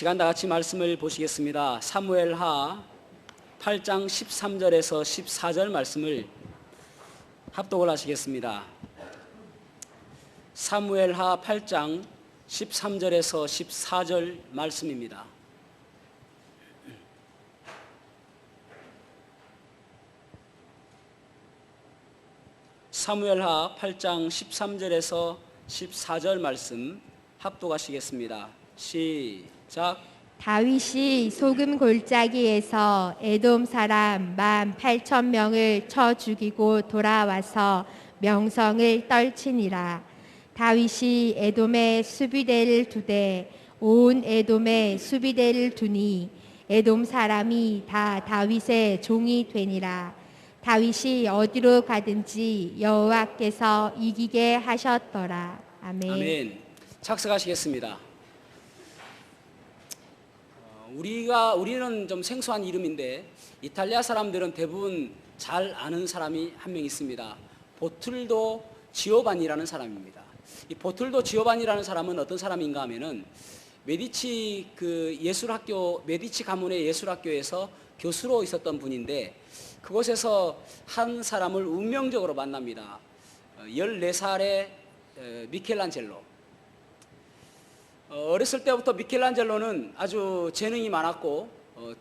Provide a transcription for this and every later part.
시간 다 같이 말씀을 보시겠습니다. 사무엘하 8장 13절에서 14절 말씀을 합독을 하시겠습니다. 사무엘하 8장 13절에서 14절 말씀입니다. 사무엘하 8장 13절에서 14절 말씀 합독하시겠습니다. 시작. 다윗이 소금 골짜기에서 에돔 사람 18,000명을 쳐 죽이고 돌아와서 명성을 떨치니라. 다윗이 에돔에 수비대를 두되 온 에돔에 수비대를 두니 에돔 사람이 다 다윗의 종이 되니라. 다윗이 어디로 가든지 여호와께서 이기게 하셨더라. 아멘. 아멘. 착석하시겠습니다. 우리는 좀 생소한 이름인데 이탈리아 사람들은 대부분 잘 아는 사람이 한 명 있습니다. 보툴도 지오반니라는 사람입니다. 이 보툴도 지오반니라는 사람은 어떤 사람인가 하면은 메디치 메디치 가문의 예술학교에서 교수로 있었던 분인데 그곳에서 한 사람을 운명적으로 만납니다. 14살의 미켈란젤로. 어렸을 때부터 미켈란젤로는 아주 재능이 많았고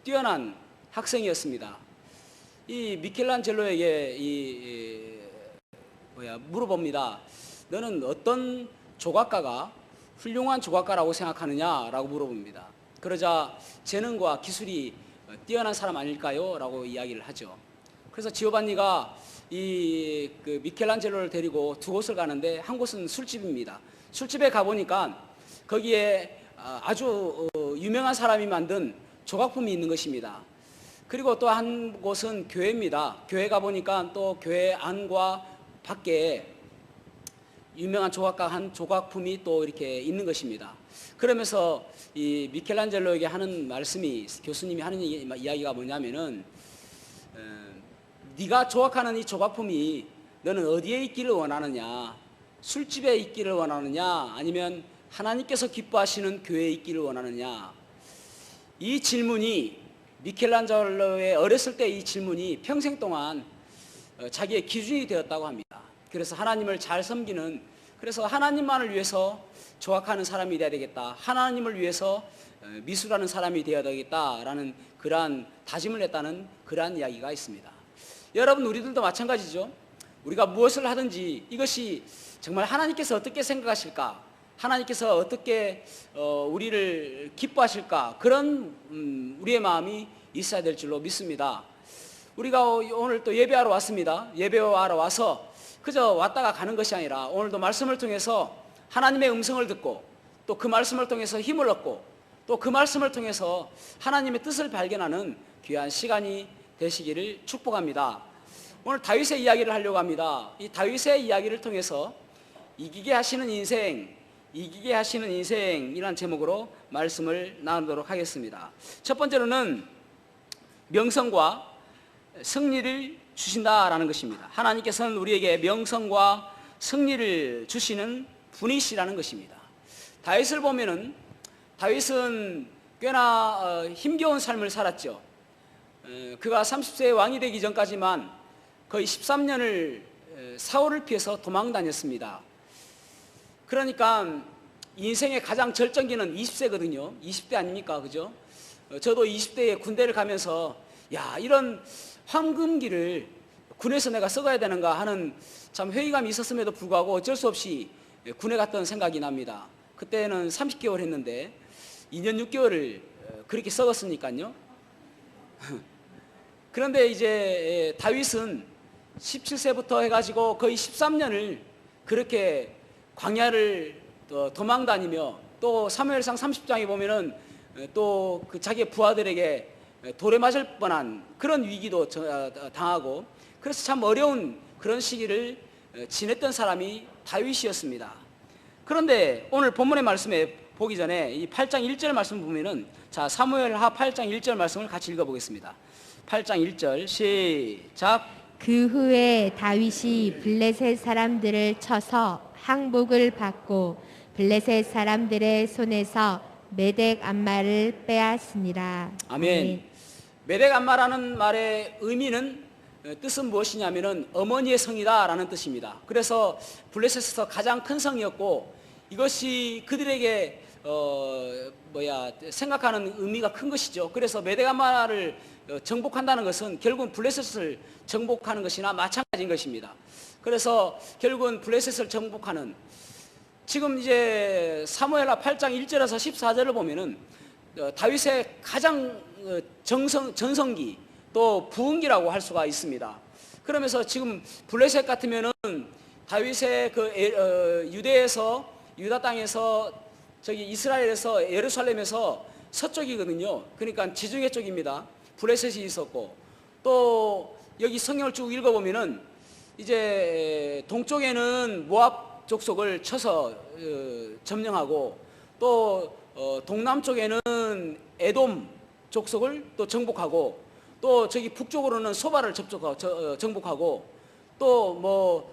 뛰어난 학생이었습니다. 이 미켈란젤로에게 물어봅니다. 너는 어떤 조각가가 훌륭한 조각가라고 생각하느냐라고 물어봅니다. 그러자 재능과 기술이 뛰어난 사람 아닐까요? 라고 이야기를 하죠. 그래서 지오반니가 미켈란젤로를 데리고 두 곳을 가는데 한 곳은 술집입니다. 술집에 가보니까 거기에 아주 유명한 사람이 만든 조각품이 있는 것입니다. 그리고 또 한 곳은 교회입니다. 교회 가보니까 또 교회 안과 밖에 유명한 조각가 한 조각품이 또 이렇게 있는 것입니다. 그러면서 이 미켈란젤로에게 하는 말씀이, 교수님이 하는 이야기가 뭐냐면은 네가 조각하는 이 조각품이 너는 어디에 있기를 원하느냐, 술집에 있기를 원하느냐, 아니면 하나님께서 기뻐하시는 교회에 있기를 원하느냐. 이 질문이 미켈란젤로의 어렸을 때 이 질문이 평생 동안 자기의 기준이 되었다고 합니다. 그래서 하나님을 잘 섬기는, 그래서 하나님만을 위해서 조각하는 사람이 되어야 되겠다, 하나님을 위해서 미술하는 사람이 되어야 되겠다라는 그러한 다짐을 했다는 그러한 이야기가 있습니다. 여러분, 우리들도 마찬가지죠. 우리가 무엇을 하든지 이것이 정말 하나님께서 어떻게 생각하실까, 하나님께서 어떻게 우리를 기뻐하실까, 그런 우리의 마음이 있어야 될 줄로 믿습니다. 우리가 오늘 또 예배하러 왔습니다. 예배하러 와서 그저 왔다가 가는 것이 아니라 오늘도 말씀을 통해서 하나님의 음성을 듣고 또 그 말씀을 통해서 힘을 얻고 또 그 말씀을 통해서 하나님의 뜻을 발견하는 귀한 시간이 되시기를 축복합니다. 오늘 다윗의 이야기를 하려고 합니다. 이 다윗의 이야기를 통해서 이기게 하시는 인생이란 제목으로 말씀을 나누도록 하겠습니다. 첫 번째로는 명성과 승리를 주신다라는 것입니다. 하나님께서는 우리에게 명성과 승리를 주시는 분이시라는 것입니다. 다윗을 보면은 다윗은 꽤나 힘겨운 삶을 살았죠. 그가 30세의 왕이 되기 전까지만 거의 13년을 사울을 피해서 도망 다녔습니다. 그러니까 인생의 가장 절정기는 20세거든요. 20대 아닙니까? 그죠? 저도 20대에 군대를 가면서 이런 황금기를 군에서 내가 썩어야 되는가 하는 참 회의감이 있었음에도 불구하고 어쩔 수 없이 군에 갔던 생각이 납니다. 그때는 30개월 했는데 2년 6개월을 그렇게 썩었으니까요. 그런데 이제 다윗은 17세부터 해가지고 거의 13년을 그렇게 광야를 도망 다니며 또 사무엘상 30장에 보면은 또 그 자기의 부하들에게 돌에 맞을 뻔한 그런 위기도 당하고, 그래서 참 어려운 그런 시기를 지냈던 사람이 다윗이었습니다. 그런데 오늘 본문의 말씀에 보기 전에 이 8장 1절 말씀 보면은, 자, 사무엘하 8장 1절 말씀을 같이 읽어보겠습니다. 8장 1절 시작. 그 후에 다윗이 블레셋 사람들을 쳐서 항복을 받고 블레셋 사람들의 손에서 메덱 암마를 빼앗으니라. 아멘. 메덱 암마라는 말의 의미는 뜻은 무엇이냐면은 어머니의 성이다라는 뜻입니다. 그래서 블레셋에서 가장 큰 성이었고 이것이 그들에게 생각하는 의미가 큰 것이죠. 그래서 메덱 암마를 정복한다는 것은 결국은 블레셋을 정복하는 것이나 마찬가지인 것입니다. 그래서 결국은 블레셋을 정복하는, 지금 이제 사무엘하 8장 1절에서 14절을 보면은 다윗의 가장 전성기 또 부흥기라고 할 수가 있습니다. 그러면서 지금 블레셋 같으면은 다윗의 유대에서, 유다 땅에서, 저기 이스라엘에서, 예루살렘에서 서쪽이거든요. 그러니까 지중해 쪽입니다. 블레셋이 있었고, 또 여기 성경을 쭉 읽어보면은 이제 동쪽에는 모압 족속을 쳐서 점령하고, 또 동남쪽에는 에돔 족속을 또 정복하고, 또 저기 북쪽으로는 소바를 정복하고, 또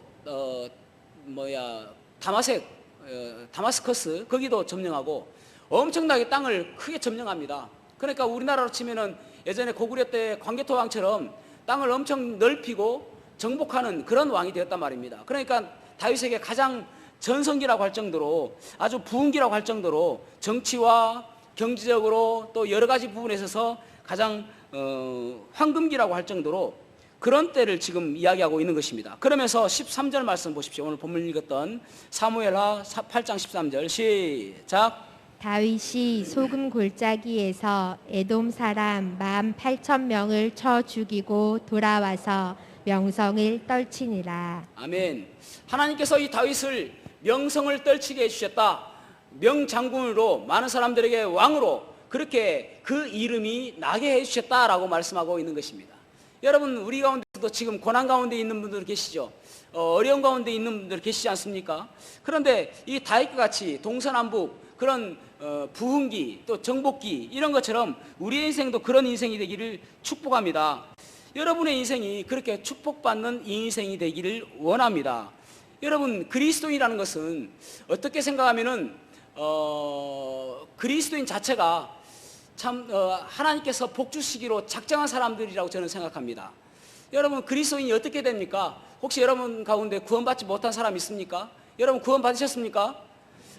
다마스커스 거기도 점령하고 엄청나게 땅을 크게 점령합니다. 그러니까 우리나라로 치면은 예전에 고구려 때 광개토왕처럼 땅을 엄청 넓히고 정복하는 그런 왕이 되었단 말입니다. 그러니까 다윗에게 가장 전성기라고 할 정도로, 아주 부흥기라고 할 정도로 정치와 경제적으로 또 여러 가지 부분에 있어서 가장 황금기라고 할 정도로 그런 때를 지금 이야기하고 있는 것입니다. 그러면서 13절 말씀 보십시오. 오늘 본문 읽었던 사무엘하 8장 13절 시작. 다윗이 소금 골짜기에서 에돔 사람 18,000명을 쳐 죽이고 돌아와서 명성을 떨치니라. 아멘. 하나님께서 이 다윗을 명성을 떨치게 해주셨다. 명장군으로, 많은 사람들에게 왕으로 그렇게 그 이름이 나게 해주셨다라고 말씀하고 있는 것입니다. 여러분, 우리 가운데도 지금 고난 가운데 있는 분들 계시죠? 어려운 가운데 있는 분들 계시지 않습니까? 그런데 이 다윗과 같이 동서남북 그런 부흥기 또 정복기 이런 것처럼 우리의 인생도 그런 인생이 되기를 축복합니다. 여러분의 인생이 그렇게 축복받는 인생이 되기를 원합니다. 여러분, 그리스도인이라는 것은 어떻게 생각하면은 그리스도인 자체가 참 하나님께서 복 주시기로 작정한 사람들이라고 저는 생각합니다. 여러분, 그리스도인이 어떻게 됩니까? 혹시 여러분 가운데 구원받지 못한 사람 있습니까? 여러분 구원 받으셨습니까?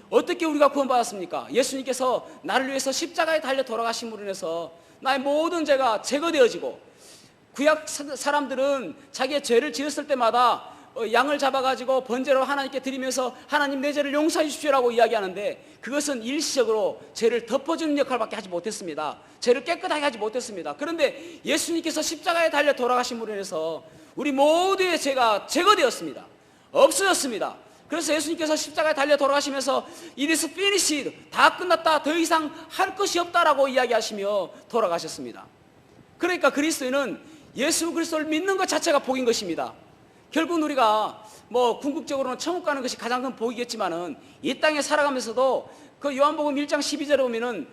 어떻게 우리가 구원받았습니까? 예수님께서 나를 위해서 십자가에 달려 돌아가심으로 인해서 나의 모든 죄가 제거되어지고, 구약 사람들은 자기의 죄를 지었을 때마다 양을 잡아가지고 번제로 하나님께 드리면서 하나님 내 죄를 용서해 주십시오라고 이야기하는데, 그것은 일시적으로 죄를 덮어주는 역할밖에 하지 못했습니다. 죄를 깨끗하게 하지 못했습니다. 그런데 예수님께서 십자가에 달려 돌아가심으로 인해서 우리 모두의 죄가 제거되었습니다. 없어졌습니다. 그래서 예수님께서 십자가에 달려 돌아가시면서 It is finished, 다 끝났다, 더 이상 할 것이 없다라고 이야기하시며 돌아가셨습니다. 그러니까 그리스도인은 예수 그리스도를 믿는 것 자체가 복인 것입니다. 결국 우리가 궁극적으로는 천국 가는 것이 가장 큰 복이겠지만은 이 땅에 살아가면서도 그 요한복음 1장 12절에 보면은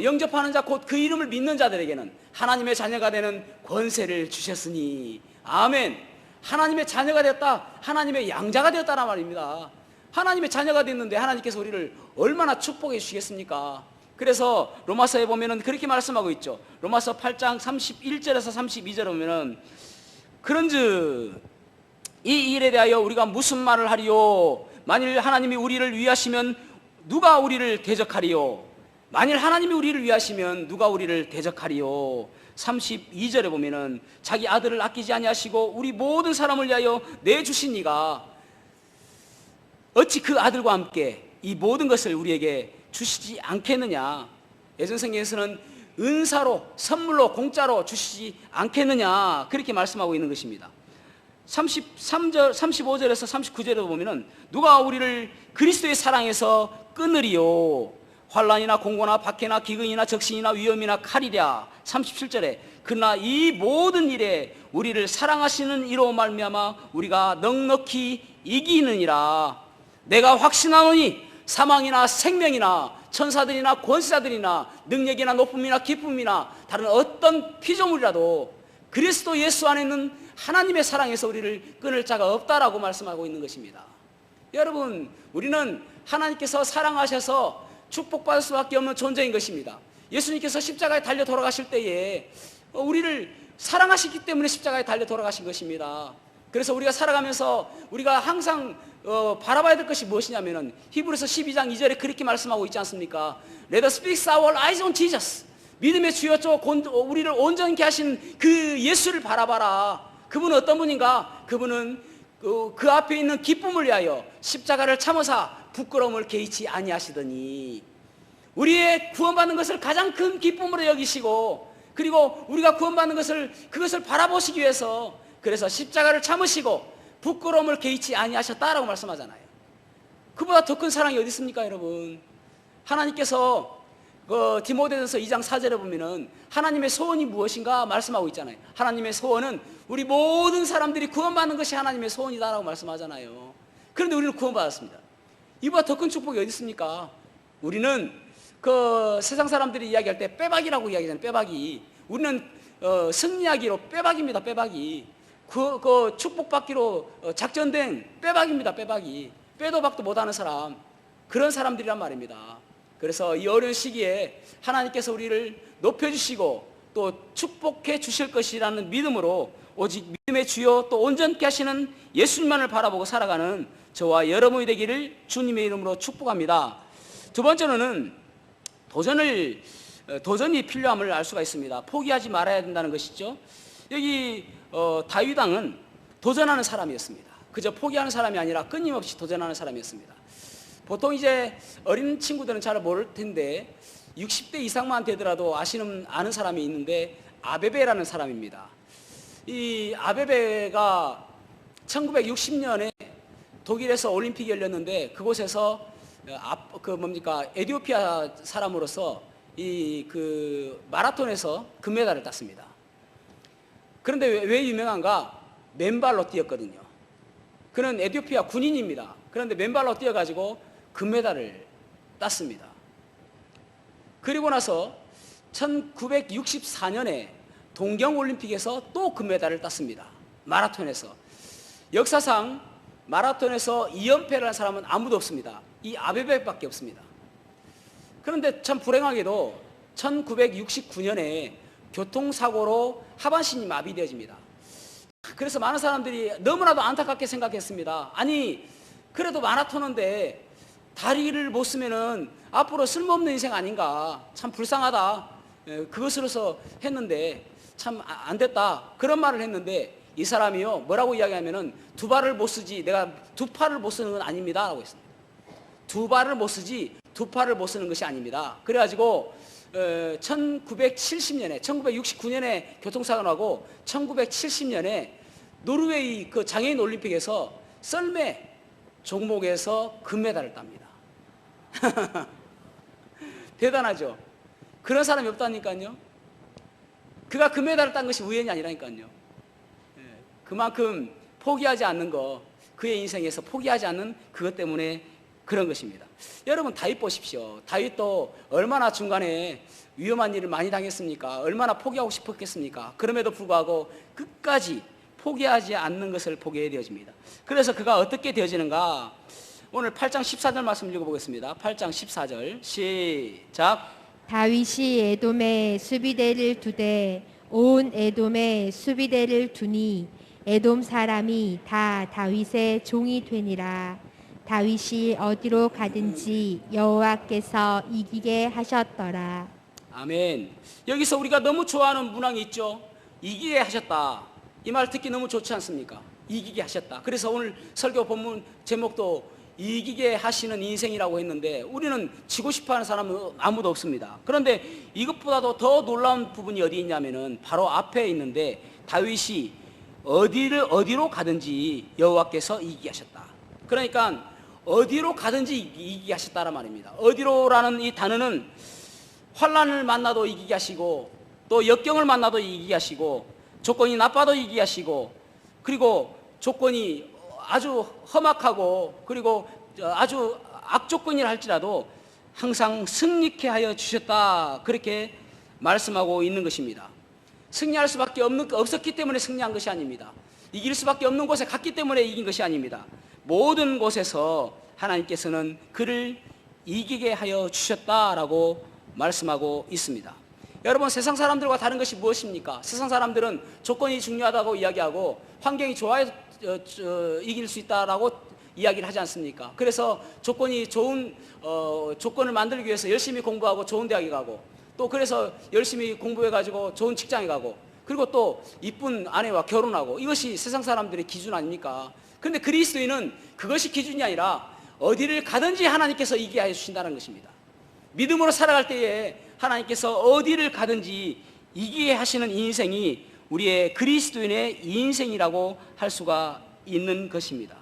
영접하는 자 곧 그 이름을 믿는 자들에게는 하나님의 자녀가 되는 권세를 주셨으니, 아멘. 하나님의 자녀가 되었다, 하나님의 양자가 되었다란 말입니다. 하나님의 자녀가 됐는데 하나님께서 우리를 얼마나 축복해 주시겠습니까? 그래서 로마서에 보면은 그렇게 말씀하고 있죠. 로마서 8장 31절에서 32절에 보면은 그런즉 이 일에 대하여 우리가 무슨 말을 하리요? 만일 하나님이 우리를 위하시면 누가 우리를 대적하리요? 만일 하나님이 우리를 위하시면 누가 우리를 대적하리요? 32절에 보면은 자기 아들을 아끼지 아니하시고 우리 모든 사람을 위하여 내주신 이가 어찌 그 아들과 함께 이 모든 것을 우리에게 주시지 않겠느냐? 예전 성경에서는 은사로, 선물로, 공짜로 주시지 않겠느냐, 그렇게 말씀하고 있는 것입니다. 33절, 35절에서 39절에 보면은 누가 우리를 그리스도의 사랑에서 끊으리요? 환난이나 공고나 박해나 기근이나 적신이나 위험이나 칼이랴. 37절에 그러나 이 모든 일에 우리를 사랑하시는 이로 말미암아 우리가 넉넉히 이기느니라. 내가 확신하노니 사망이나 생명이나 천사들이나 권세자들이나 능력이나 높음이나 기쁨이나 다른 어떤 피조물이라도 그리스도 예수 안에 있는 하나님의 사랑에서 우리를 끊을 자가 없다라고 말씀하고 있는 것입니다. 여러분, 우리는 하나님께서 사랑하셔서 축복받을 수밖에 없는 존재인 것입니다. 예수님께서 십자가에 달려 돌아가실 때에 우리를 사랑하시기 때문에 십자가에 달려 돌아가신 것입니다. 그래서 우리가 살아가면서 우리가 항상 바라봐야 될 것이 무엇이냐면은 히브리서 12장 2절에 그렇게 말씀하고 있지 않습니까? Let us fix our eyes on Jesus. 믿음의 주였죠. 우리를 온전케 하신 그 예수를 바라봐라. 그분은 어떤 분인가? 그분은 그 앞에 있는 기쁨을 위하여 십자가를 참으사 부끄러움을 개의치 아니하시더니, 우리의 구원받는 것을 가장 큰 기쁨으로 여기시고, 그리고 우리가 구원받는 그것을 바라보시기 위해서 그래서 십자가를 참으시고 부끄러움을 개의치 아니하셨다라고 말씀하잖아요. 그보다 더 큰 사랑이 어디 있습니까, 여러분? 하나님께서 디모데전서 2장 4절에 보면은 하나님의 소원이 무엇인가 말씀하고 있잖아요. 하나님의 소원은 우리 모든 사람들이 구원받는 것이 하나님의 소원이다라고 말씀하잖아요. 그런데 우리는 구원받았습니다. 이보다 더 큰 축복이 어디 있습니까? 우리는 세상 사람들이 이야기할 때 빼박이라고 이야기하잖아요. 빼박이. 우리는 승리하기로 빼박입니다. 빼박이. 그 축복받기로 작전된 빼박입니다. 빼박이. 빼도 박도 못하는 사람, 그런 사람들이란 말입니다. 그래서 이 어려운 시기에 하나님께서 우리를 높여주시고 또 축복해 주실 것이라는 믿음으로 오직 믿음의 주요 또 온전케 하시는 예수님만을 바라보고 살아가는 저와 여러분이 되기를 주님의 이름으로 축복합니다. 두 번째로는 도전이 필요함을 알 수가 있습니다. 포기하지 말아야 된다는 것이죠. 여기 다윗 왕은 도전하는 사람이었습니다. 그저 포기하는 사람이 아니라 끊임없이 도전하는 사람이었습니다. 보통 이제 어린 친구들은 잘 모를 텐데 60대 이상만 되더라도 아는 사람이 있는데 아베베라는 사람입니다. 이 아베베가 1960년에 독일에서 올림픽이 열렸는데 그곳에서 에티오피아 사람으로서 마라톤에서 금메달을 땄습니다. 그런데 왜 유명한가? 맨발로 뛰었거든요. 그는 에티오피아 군인입니다. 그런데 맨발로 뛰어가지고 금메달을 땄습니다. 그리고 나서 1964년에 동경올림픽에서 또 금메달을 땄습니다. 마라톤에서. 역사상 마라톤에서 2연패를 한 사람은 아무도 없습니다. 이 아베베밖에 없습니다. 그런데 참 불행하게도 1969년에 교통사고로 하반신이 마비되어집니다. 그래서 많은 사람들이 너무나도 안타깝게 생각했습니다. 아니, 그래도 마라톤인데 다리를 못 쓰면은 앞으로 쓸모없는 인생 아닌가, 참 불쌍하다, 그것으로서 했는데 참 안 됐다, 그런 말을 했는데 이 사람이요 뭐라고 이야기하면은 두 발을 못 쓰지 내가 두 팔을 못 쓰는 건 아닙니다 라고 했습니다. 두 발을 못 쓰지 두 팔을 못 쓰는 것이 아닙니다. 그래가지고 1969년에 교통사고가 나고 1970년에 노르웨이 그 장애인 올림픽에서 썰매 종목에서 금메달을 땁니다. 대단하죠. 그런 사람이 없다니까요. 그가 금메달을 딴 것이 우연이 아니라니까요. 그만큼 포기하지 않는 거, 그의 인생에서 포기하지 않는 그것 때문에 그런 것입니다. 여러분 다윗 보십시오. 다윗도 얼마나 중간에 위험한 일을 많이 당했습니까? 얼마나 포기하고 싶었겠습니까? 그럼에도 불구하고 끝까지 포기하지 않는 것을 보게 되어집니다. 그래서 그가 어떻게 되어지는가? 오늘 8장 14절 말씀 읽어보겠습니다. 8장 14절 시작. 다윗이 에돔에 수비대를 두되 온 에돔에 수비대를 두니 에돔 사람이 다 다윗의 종이 되니라. 다윗이 어디로 가든지 여호와께서 이기게 하셨더라. 아멘. 여기서 우리가 너무 좋아하는 문항이 있죠. 이기게 하셨다. 이 말 듣기 너무 좋지 않습니까? 이기게 하셨다. 그래서 오늘 설교 본문 제목도 이기게 하시는 인생이라고 했는데 우리는 지고 싶어하는 사람은 아무도 없습니다. 그런데 이것보다도 더 놀라운 부분이 어디 있냐면은 바로 앞에 있는데 다윗이 어디로 가든지 여호와께서 이기게 하셨다. 그러니까 어디로 가든지 이기게 하셨다란 말입니다. 어디로라는 이 단어는 환난을 만나도 이기게 하시고 또 역경을 만나도 이기게 하시고 조건이 나빠도 이기게 하시고 그리고 조건이 아주 험악하고 그리고 아주 악조건이라 할지라도 항상 승리케 하여 주셨다, 그렇게 말씀하고 있는 것입니다. 승리할 수밖에 없었기 때문에 승리한 것이 아닙니다. 이길 수밖에 없는 곳에 갔기 때문에 이긴 것이 아닙니다. 모든 곳에서 하나님께서는 그를 이기게 하여 주셨다라고 말씀하고 있습니다. 여러분, 세상 사람들과 다른 것이 무엇입니까? 세상 사람들은 조건이 중요하다고 이야기하고 환경이 좋아야 이길 수 있다라고 이야기를 하지 않습니까? 그래서 조건이 좋은 조건을 만들기 위해서 열심히 공부하고 좋은 대학에 가고, 또 그래서 열심히 공부해가지고 좋은 직장에 가고, 그리고 또 이쁜 아내와 결혼하고, 이것이 세상 사람들의 기준 아닙니까? 그런데 그리스도인은 그것이 기준이 아니라 어디를 가든지 하나님께서 이기게 하여 주신다는 것입니다. 믿음으로 살아갈 때에 하나님께서 어디를 가든지 이기게 하시는 인생이 우리의 그리스도인의 인생이라고 할 수가 있는 것입니다.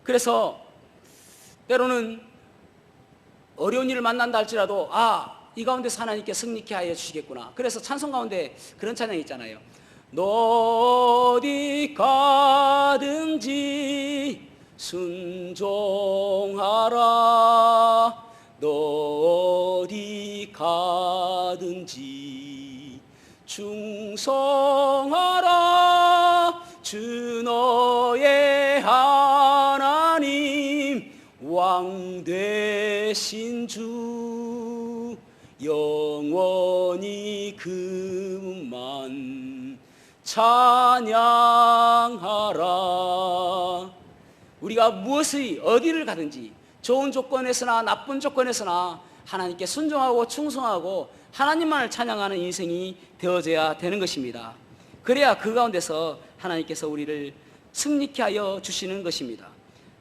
그래서 때로는 어려운 일을 만난다 할지라도 이 가운데서 하나님께 승리케 하여 주시겠구나. 그래서 찬송 가운데 그런 찬양이 있잖아요. 너 어디 가든지 순종하라. 너 어디 가든지 충성하라. 주 너의 하나님 왕 되신 주 영원히 그만 찬양하라. 우리가 무엇이 어디를 가든지 좋은 조건에서나 나쁜 조건에서나 하나님께 순종하고 충성하고 하나님만을 찬양하는 인생이 되어져야 되는 것입니다. 그래야 그 가운데서 하나님께서 우리를 승리케 하여 주시는 것입니다.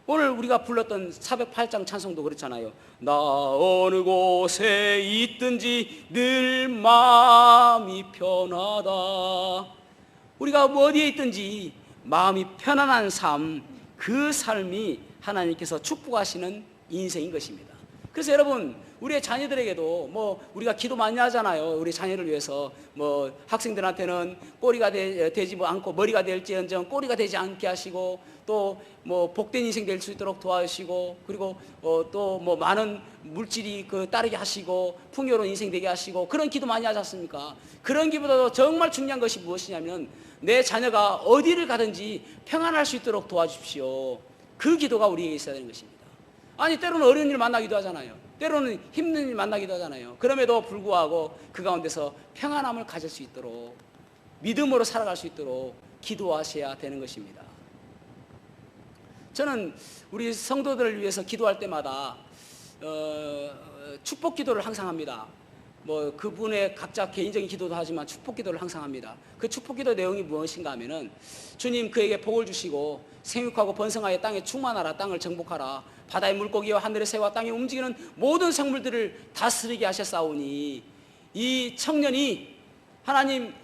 오늘 우리가 불렀던 408장 찬송도 그렇잖아요. 나 어느 곳에 있든지 늘 마음이 편하다. 우리가 어디에 있든지 마음이 편안한 삶, 그 삶이 하나님께서 축복하시는 인생인 것입니다. 그래서 여러분, 우리의 자녀들에게도 우리가 기도 많이 하잖아요. 우리 자녀를 위해서 학생들한테는 꼬리가 되지 않고 머리가 될지언정 꼬리가 되지 않게 하시고, 또 복된 인생 될 수 있도록 도와주시고, 그리고 또 많은 물질이 따르게 하시고 풍요로운 인생 되게 하시고, 그런 기도 많이 하지 않습니까? 그런 기보다도 정말 중요한 것이 무엇이냐면 내 자녀가 어디를 가든지 평안할 수 있도록 도와주십시오. 그 기도가 우리에게 있어야 되는 것입니다. 아니, 때로는 어려운 일 만나기도 하잖아요. 때로는 힘든 일 만나기도 하잖아요. 그럼에도 불구하고 그 가운데서 평안함을 가질 수 있도록, 믿음으로 살아갈 수 있도록 기도하셔야 되는 것입니다. 저는 우리 성도들을 위해서 기도할 때마다 축복 기도를 항상 합니다. 그분의 각자 개인적인 기도도 하지만 축복 기도를 항상 합니다. 그 축복 기도 내용이 무엇인가 하면은, 주님 그에게 복을 주시고 생육하고 번성하여 땅에 충만하라. 땅을 정복하라. 바다의 물고기와 하늘의 새와 땅에 움직이는 모든 생물들을 다스리게 하셨사오니, 이 청년이 하나님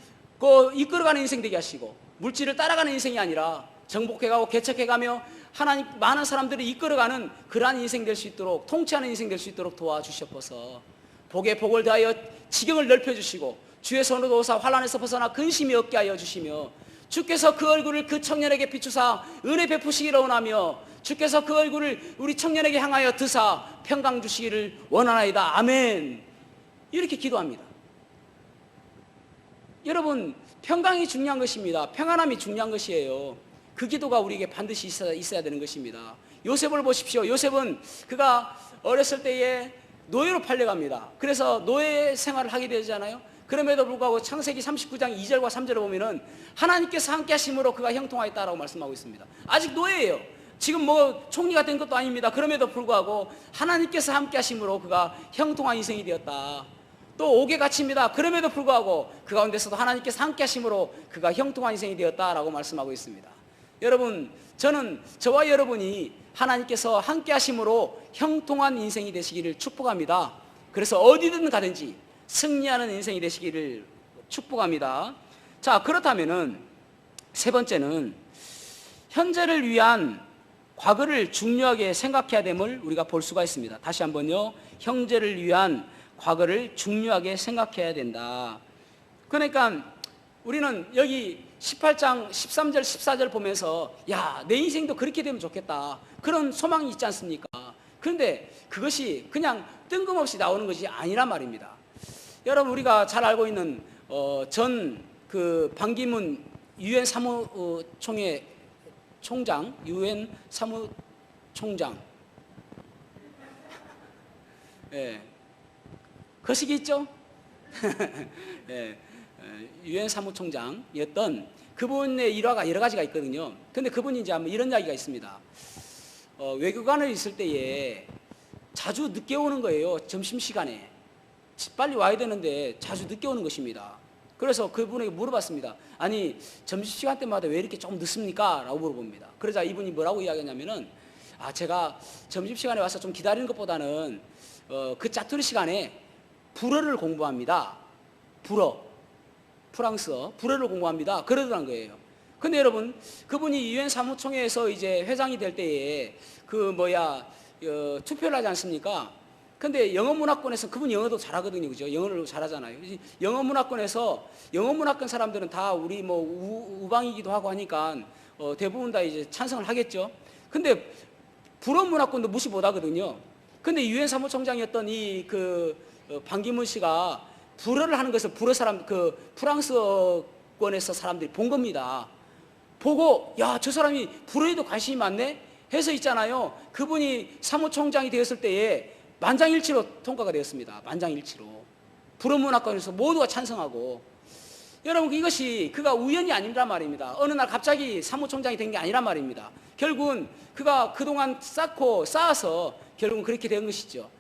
이끌어가는 인생 되게 하시고, 물질을 따라가는 인생이 아니라 정복해가고 개척해가며 하나님 많은 사람들을 이끌어가는 그러한 인생 될 수 있도록, 통치하는 인생 될 수 있도록 도와주셔서 복에 복을 더하여 지경을 넓혀주시고, 주의 손으로 도우사 환난에서 벗어나 근심이 없게 하여 주시며, 주께서 그 얼굴을 그 청년에게 비추사 은혜 베푸시기를 원하며, 주께서 그 얼굴을 우리 청년에게 향하여 드사 평강 주시기를 원하나이다. 아멘. 이렇게 기도합니다. 여러분, 평강이 중요한 것입니다. 평안함이 중요한 것이에요. 그 기도가 우리에게 반드시 있어야 되는 것입니다. 요셉을 보십시오. 요셉은 그가 어렸을 때에 노예로 팔려갑니다. 그래서 노예 생활을 하게 되잖아요. 그럼에도 불구하고 창세기 39장 2절과 3절을 보면은 하나님께서 함께 하심으로 그가 형통하였다라고 말씀하고 있습니다. 아직 노예예요. 지금 총리가 된 것도 아닙니다. 그럼에도 불구하고 하나님께서 함께 하심으로 그가 형통한 인생이 되었다. 또 옥에 갇힙니다. 그럼에도 불구하고 그 가운데서도 하나님께서 함께 하심으로 그가 형통한 인생이 되었다라고 말씀하고 있습니다. 여러분, 저는 저와 여러분이 하나님께서 함께 하심으로 형통한 인생이 되시기를 축복합니다. 그래서 어디든 가든지 승리하는 인생이 되시기를 축복합니다. 자, 그렇다면은 세 번째는 현재를 위한 과거를 중요하게 생각해야 됨을 우리가 볼 수가 있습니다. 다시 한번요. 형제를 위한 과거를 중요하게 생각해야 된다. 그러니까 우리는 여기 18장 13절 14절 보면서 내 인생도 그렇게 되면 좋겠다, 그런 소망이 있지 않습니까? 그런데 그것이 그냥 뜬금없이 나오는 것이 아니란 말입니다. 여러분, 우리가 잘 알고 있는 전 반기문 유엔 사무총회 총장, 유엔 사무총장, 예. 거시기 있죠? 예. 유엔 사무총장이었던 그분의 일화가 여러 가지가 있거든요. 근데 그분이 이제 한번 이런 이야기가 있습니다. 외교관을 있을 때에 자주 늦게 오는 거예요. 점심시간에. 빨리 와야 되는데 자주 늦게 오는 것입니다. 그래서 그분에게 물어봤습니다. 아니, 점심시간 때마다 왜 이렇게 좀 늦습니까? 라고 물어봅니다. 그러자 이분이 뭐라고 이야기하냐면은, 제가 점심시간에 와서 좀 기다리는 것보다는 그 짜투리 시간에 불어를 공부합니다. 프랑스어 불어를 공부합니다. 그러더란 거예요. 근데 여러분, 그분이 유엔 사무총회에서 이제 회장이 될 때에 투표를 하지 않습니까? 근데 영어문화권에서 그분 영어도 잘하거든요, 그죠? 영어를 잘하잖아요. 영어문화권에서 영어문화권 사람들은 다 우리 우방이기도 하고 하니까 대부분 다 이제 찬성을 하겠죠. 근데 불어 문화권도 무시 못하거든요. 근데 유엔 사무총장이었던 반기문 씨가 불어를 하는 것을 프랑스어권에서 사람들이 본 겁니다. 보고 저 사람이 불어에도 관심이 많네 해서 있잖아요. 그분이 사무총장이 되었을 때에 만장일치로 통과가 되었습니다. 만장일치로. 불어문화권에서 모두가 찬성하고. 여러분, 이것이 그가 우연이 아니란 말입니다. 어느 날 갑자기 사무총장이 된 게 아니란 말입니다. 결국은 그가 그동안 쌓아서 결국은 그렇게 된 것이죠.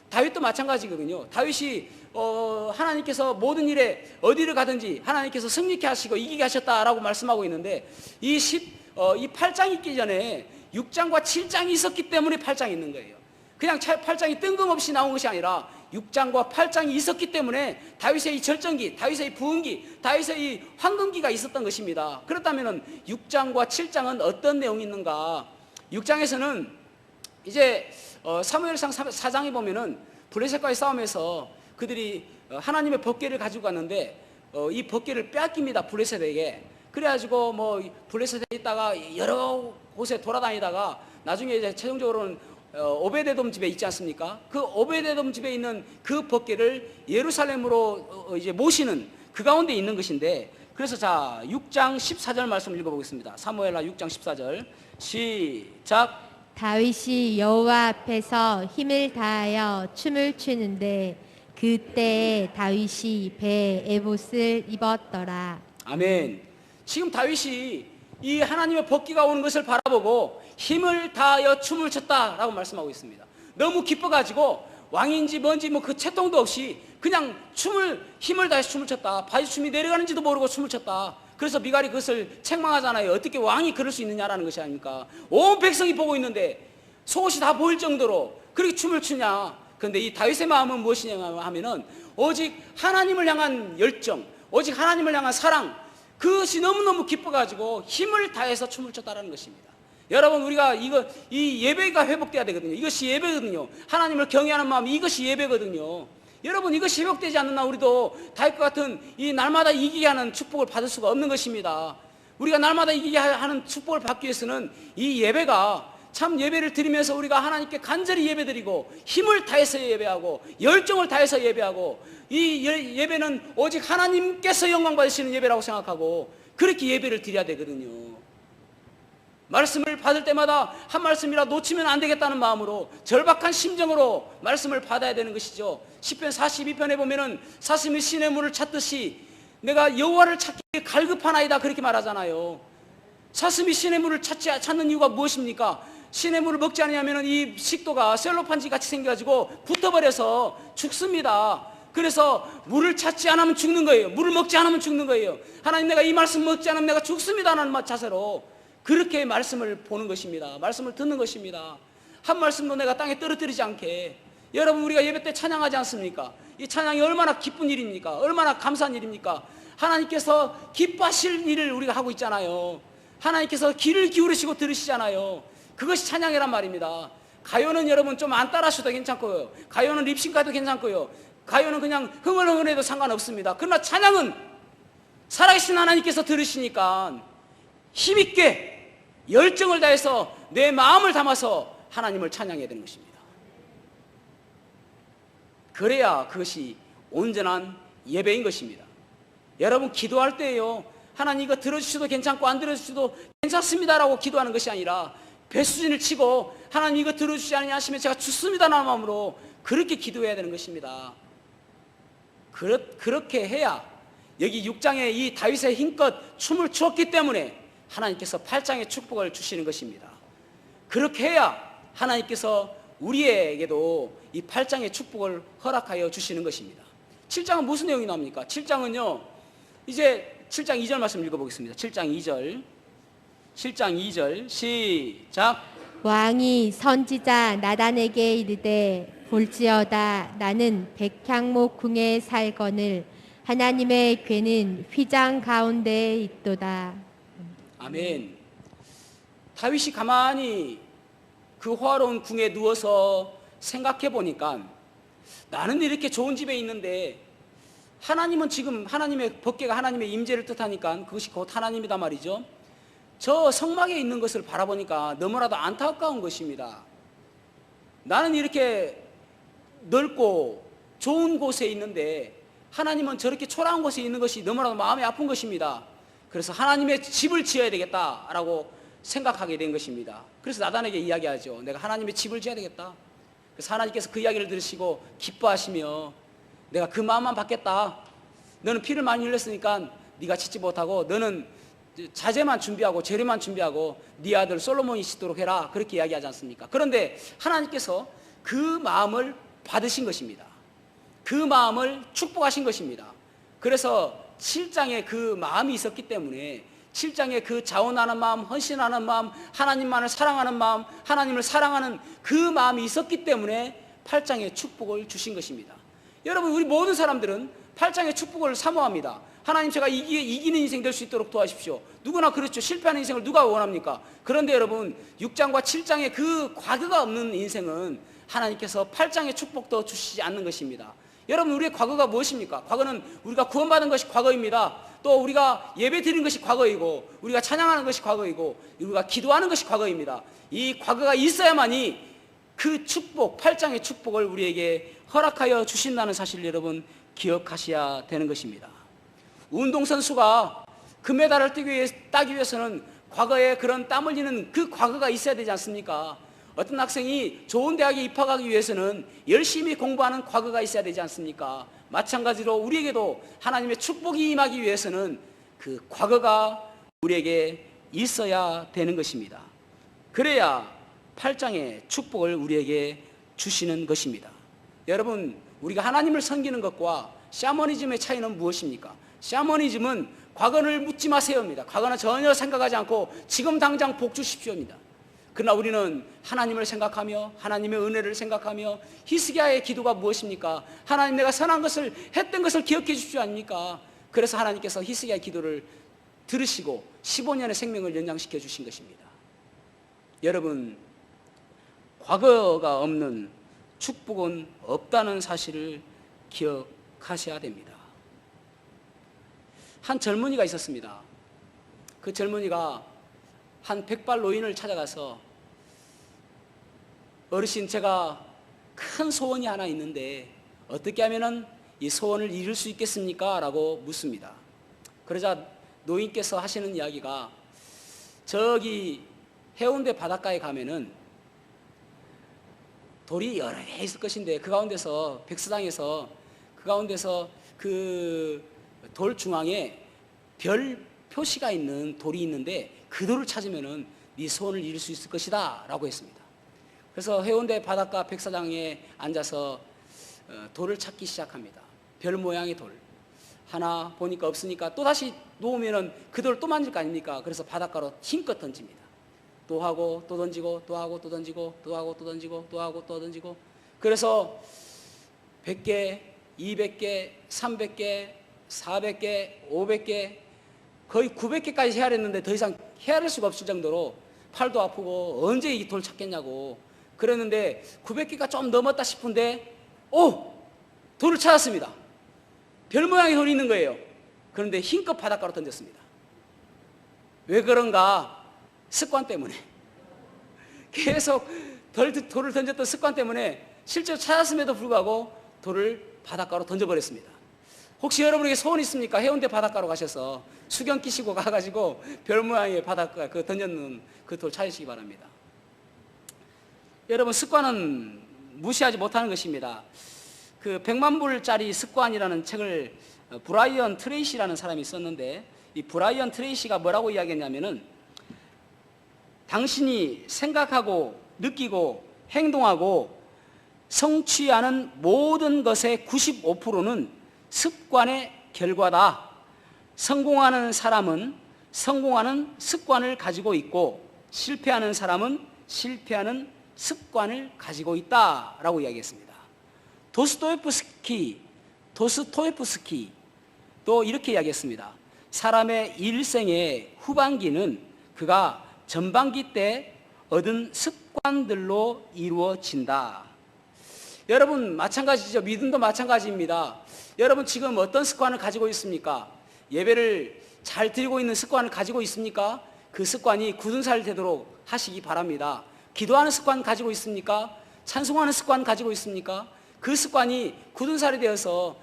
다윗도 마찬가지거든요. 다윗이 하나님께서 모든 일에 어디를 가든지 하나님께서 승리케 하시고 이기게 하셨다라고 말씀하고 있는데 이 8장 있기 전에 6장과 7장이 있었기 때문에 8장이 있는 거예요. 그냥 8장이 뜬금없이 나온 것이 아니라 6장과 8장이 있었기 때문에 다윗의 이 절정기, 다윗의 이 부흥기, 다윗의 이 황금기가 있었던 것입니다. 그렇다면 6장과 7장은 어떤 내용이 있는가? 6장에서는 이제 사무엘상 4장에 보면은 블레셋과의 싸움에서 그들이 하나님의 법궤를 가지고 갔는데 이 법궤를 빼앗깁니다, 블레셋에게. 그래가지고 블레셋에 있다가 여러 곳에 돌아다니다가 나중에 이제 최종적으로는 오베데돔 집에 있지 않습니까? 그 오베데돔 집에 있는 그 법궤를 예루살렘으로 이제 모시는 그 가운데 있는 것인데, 그래서 6장 14절 말씀 읽어보겠습니다. 사무엘하 6장 14절 시작. 다윗이 여호와 앞에서 힘을 다하여 춤을 추는데 그때 다윗이 배에 에봇을 입었더라. 아멘. 지금 다윗이 이 하나님의 법궤가 오는 것을 바라보고 힘을 다하여 춤을 췄다라고 말씀하고 있습니다. 너무 기뻐가지고 왕인지 뭔지 그 채통도 없이 그냥 힘을 다해서 춤을 췄다. 바위춤이 내려가는지도 모르고 춤을 췄다. 그래서 미갈이 그것을 책망하잖아요. 어떻게 왕이 그럴 수 있느냐라는 것이 아닙니까? 온 백성이 보고 있는데 속옷이 다 보일 정도로 그렇게 춤을 추냐. 그런데 이 다윗의 마음은 무엇이냐 하면은 오직 하나님을 향한 열정, 오직 하나님을 향한 사랑, 그것이 너무너무 기뻐가지고 힘을 다해서 춤을 췄다라는 것입니다. 여러분, 우리가 이 예배가 회복돼야 되거든요. 이것이 예배거든요. 하나님을 경외하는 마음, 이것이 예배거든요. 여러분, 이것이 회복되지 않는 날 우리도 다윗과 같은 이 날마다 이기게 하는 축복을 받을 수가 없는 것입니다. 우리가 날마다 이기게 하는 축복을 받기 위해서는 이 예배가 참 예배를 드리면서 우리가 하나님께 간절히 예배드리고 힘을 다해서 예배하고 열정을 다해서 예배하고, 이 예배는 오직 하나님께서 영광 받으시는 예배라고 생각하고 그렇게 예배를 드려야 되거든요. 말씀을 받을 때마다 한 말씀이라 놓치면 안 되겠다는 마음으로 절박한 심정으로 말씀을 받아야 되는 것이죠. 시편 42편에 보면은 사슴이 시냇 물을 찾듯이 내가 여호와를 찾기에 갈급하나이다 그렇게 말하잖아요. 사슴이 시냇 물을 찾는 이유가 무엇입니까? 시냇 물을 먹지 않으면 이 식도가 셀로판지 같이 생겨가지고 붙어버려서 죽습니다. 그래서 물을 찾지 않으면 죽는 거예요. 물을 먹지 않으면 죽는 거예요. 하나님, 내가 이 말씀 먹지 않으면 내가 죽습니다 라는 자세로 그렇게 말씀을 보는 것입니다. 말씀을 듣는 것입니다. 한 말씀도 내가 땅에 떨어뜨리지 않게. 여러분, 우리가 예배 때 찬양하지 않습니까? 이 찬양이 얼마나 기쁜 일입니까? 얼마나 감사한 일입니까? 하나님께서 기뻐하실 일을 우리가 하고 있잖아요. 하나님께서 귀를 기울이시고 들으시잖아요. 그것이 찬양이란 말입니다. 가요는 여러분 좀 안 따라하셔도 괜찮고요. 가요는 립싱가도 괜찮고요. 가요는 그냥 흥얼흥얼해도 상관없습니다. 그러나 찬양은 살아계신 하나님께서 들으시니까 힘있게 열정을 다해서 내 마음을 담아서 하나님을 찬양해야 되는 것입니다. 그래야 그것이 온전한 예배인 것입니다. 여러분, 기도할 때요, 하나님 이거 들어주셔도 괜찮고 안 들어주셔도 괜찮습니다라고 기도하는 것이 아니라 배수진을 치고 하나님 이거 들어주시지 않으냐 하시면 제가 죽습니다라는 마음으로 그렇게 기도해야 되는 것입니다. 그렇게 해야 여기 6장에 이 다윗의 힘껏 춤을 추었기 때문에 하나님께서 8장의 축복을 주시는 것입니다. 그렇게 해야 하나님께서 우리에게도 이 8장의 축복을 허락하여 주시는 것입니다. 7장은 무슨 내용이 나옵니까? 7장은요, 이제 7장 2절 말씀 읽어보겠습니다. 7장 2절. 7장 2절 시작. 왕이 선지자 나단에게 이르되 볼지어다 나는 백향목 궁에 살거늘 하나님의 궤는 휘장 가운데에 있도다. 아멘. 다윗이 가만히 그 호화로운 궁에 누워서 생각해 보니까 나는 이렇게 좋은 집에 있는데 하나님은 지금 하나님의 법궤가 하나님의 임재를 뜻하니까 그것이 곧 하나님이다 말이죠. 저 성막에 있는 것을 바라보니까 너무나도 안타까운 것입니다. 나는 이렇게 넓고 좋은 곳에 있는데 하나님은 저렇게 초라한 곳에 있는 것이 너무나도 마음이 아픈 것입니다. 그래서 하나님의 집을 지어야 되겠다라고 생각하게 된 것입니다. 그래서 나단에게 이야기하죠. 내가 하나님의 집을 지어야 되겠다. 그래서 하나님께서 그 이야기를 들으시고 기뻐하시며 내가 그 마음만 받겠다. 너는 피를 많이 흘렸으니까 네가 짓지 못하고 너는 자재만 준비하고 재료만 준비하고 네 아들 솔로몬이 짓도록 해라. 그렇게 이야기하지 않습니까? 그런데 하나님께서 그 마음을 받으신 것입니다. 그 마음을 축복하신 것입니다. 그래서 7장에 그 마음이 있었기 때문에 7장에 그 자원하는 마음, 헌신하는 마음, 하나님만을 사랑하는 마음, 하나님을 사랑하는 그 마음이 있었기 때문에 8장에 축복을 주신 것입니다. 여러분, 우리 모든 사람들은 8장의 축복을 사모합니다. 하나님, 제가 이기는 인생 될 수 있도록 도와주십시오. 누구나 그렇죠. 실패하는 인생을 누가 원합니까? 그런데 여러분, 6장과 7장의 그 과거가 없는 인생은 하나님께서 8장의 축복도 주시지 않는 것입니다. 여러분, 우리의 과거가 무엇입니까? 과거는 우리가 구원받은 것이 과거입니다. 또 우리가 예배 드린 것이 과거이고 우리가 찬양하는 것이 과거이고 우리가 기도하는 것이 과거입니다. 이 과거가 있어야만이 그 축복, 8장의 축복을 우리에게 허락하여 주신다는 사실을 여러분 기억하셔야 되는 것입니다. 운동선수가 금메달을 따기 위해서는 과거에 그런 땀 흘리는 그 과거가 있어야 되지 않습니까? 어떤 학생이 좋은 대학에 입학하기 위해서는 열심히 공부하는 과거가 있어야 되지 않습니까? 마찬가지로 우리에게도 하나님의 축복이 임하기 위해서는 그 과거가 우리에게 있어야 되는 것입니다. 그래야 8장의 축복을 우리에게 주시는 것입니다. 여러분, 우리가 하나님을 섬기는 것과 샤머니즘의 차이는 무엇입니까? 샤머니즘은 과거를 묻지 마세요입니다. 과거는 전혀 생각하지 않고 지금 당장 복 주십시오입니다. 그러나 우리는 하나님을 생각하며 하나님의 은혜를 생각하며 히스기야의 기도가 무엇입니까? 하나님, 내가 선한 것을 했던 것을 기억해 주십시오 아닙니까? 그래서 하나님께서 히스기야의 기도를 들으시고 15년의 생명을 연장시켜 주신 것입니다. 여러분, 과거가 없는 축복은 없다는 사실을 기억하셔야 됩니다. 한 젊은이가 있었습니다. 그 젊은이가 한 백발 노인을 찾아가서 어르신, 제가 큰 소원이 하나 있는데 어떻게 하면 이 소원을 이룰 수 있겠습니까? 라고 묻습니다. 그러자 노인께서 하시는 이야기가, 저기 해운대 바닷가에 가면은 돌이 여러 개 있을 것인데 그 가운데서 백사장에서 그 가운데서 그 돌 중앙에 별 표시가 있는 돌이 있는데 그 돌을 찾으면은 네 소원을 이룰 수 있을 것이다 라고 했습니다. 그래서 해운대 바닷가 백사장에 앉아서 돌을 찾기 시작합니다. 별 모양의 돌 하나 보니까 없으니까 또 다시 놓으면은 그 돌을 또 만질 거 아닙니까? 그래서 바닷가로 힘껏 던집니다. 또 하고 또 던지고 또 하고 또 던지고 또 하고 또 던지고 또 하고 또 던지고, 그래서 100개, 200개, 300개, 400개, 500개, 거의 900개까지 헤아렸는데 더 이상 헤아릴 수가 없을 정도로 팔도 아프고 언제 이 돌 찾겠냐고 그랬는데 900개가 좀 넘었다 싶은데 돌을 찾았습니다. 별 모양의 돌이 있는 거예요. 그런데 힘껏 바닷가로 던졌습니다. 왜 그런가? 습관 때문에. 계속 돌을 던졌던 습관 때문에 실제로 찾았음에도 불구하고 돌을 바닷가로 던져버렸습니다. 혹시 여러분에게 소원 있습니까? 해운대 바닷가로 가셔서 수경 끼시고 가가지고 별 모양의 바닷가 그 던졌는 그 돌 찾으시기 바랍니다. 여러분, 습관은 무시하지 못하는 것입니다. 그 100만 불짜리 습관이라는 책을 브라이언 트레이시라는 사람이 썼는데, 이 브라이언 트레이시가 뭐라고 이야기했냐면은, 당신이 생각하고 느끼고 행동하고 성취하는 모든 것의 95%는 습관의 결과다. 성공하는 사람은 성공하는 습관을 가지고 있고, 실패하는 사람은 실패하는 습관을 가지고 있다라고 이야기했습니다. 도스토옙스키도 이렇게 이야기했습니다. 사람의 일생의 후반기는 그가 전반기 때 얻은 습관들로 이루어진다. 여러분 마찬가지죠. 믿음도 마찬가지입니다. 여러분 지금 어떤 습관을 가지고 있습니까? 예배를 잘 드리고 있는 습관을 가지고 있습니까? 그 습관이 굳은 살 되도록 하시기 바랍니다. 기도하는 습관 가지고 있습니까? 찬송하는 습관 가지고 있습니까? 그 습관이 굳은 살이 되어서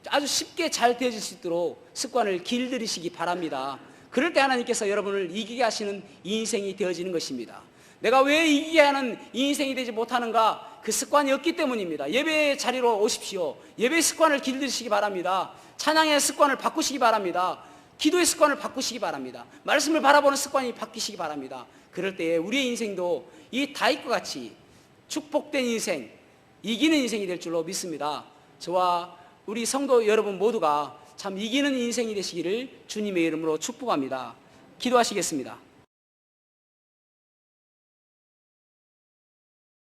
아주 쉽게 잘 되어질 수 있도록 습관을 길들이시기 바랍니다. 그럴 때 하나님께서 여러분을 이기게 하시는 이 인생이 되어지는 것입니다. 내가 왜 이기게 하는 이 인생이 되지 못하는가? 그 습관이 없기 때문입니다. 예배의 자리로 오십시오. 예배의 습관을 길들이시기 바랍니다. 찬양의 습관을 바꾸시기 바랍니다. 기도의 습관을 바꾸시기 바랍니다. 말씀을 바라보는 습관이 바뀌시기 바랍니다. 그럴 때에 우리의 인생도 이 다윗과 같이 축복된 인생, 이기는 인생이 될 줄로 믿습니다. 저와 우리 성도 여러분 모두가 참 이기는 인생이 되시기를 주님의 이름으로 축복합니다. 기도하시겠습니다.